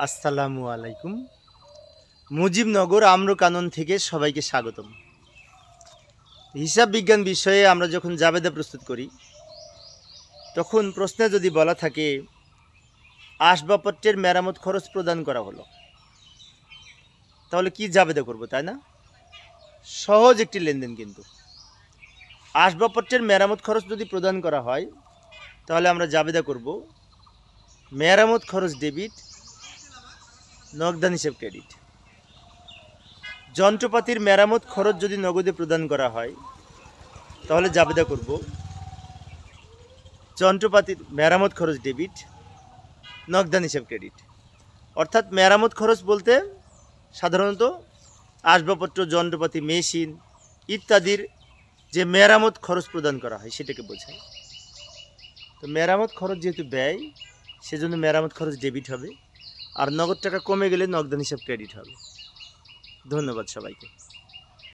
আসসালামু আলাইকুম। মুজিবনগর আম্রকানন থেকে সবাইকে স্বাগতম। হিসাব বিজ্ঞান বিষয়ে আমরা যখন জাবেদা প্রস্তুত করি, তখন প্রশ্নে যদি বলা থাকে আসবাবপত্রের মেরামত খরচ প্রদান করা হলো, তাহলে কি জাবেদা করব, তাই না? সহজ একটি লেনদেন। কিন্তু আসবাবপত্রের মেরামত খরচ যদি প্রদান করা হয়, তাহলে আমরা জাবেদা করব মেরামত খরচ ডেবিট, নগদান হিসেব ক্রেডিট। যন্ত্রপাতির মেরামত খরচ যদি নগদে প্রদান করা হয়, তাহলে জাবেদা করব যন্ত্রপাতির মেরামত খরচ ডেবিট, নগদান হিসেব ক্রেডিট। অর্থাৎ মেরামত খরচ বলতে সাধারণত আসবাবপত্র, যন্ত্রপাতি, মেশিন ইত্যাদির যে মেরামত খরচ প্রদান করা হয় সেটাকে বোঝায়। তো মেরামত খরচ যেহেতু ব্যয়, সেজন্য মেরামত খরচ ডেবিট হবে, আর নগদ টাকা কমে গেলে নগদান হিসাব ক্রেডিট হবে। ধন্যবাদ সবাইকে।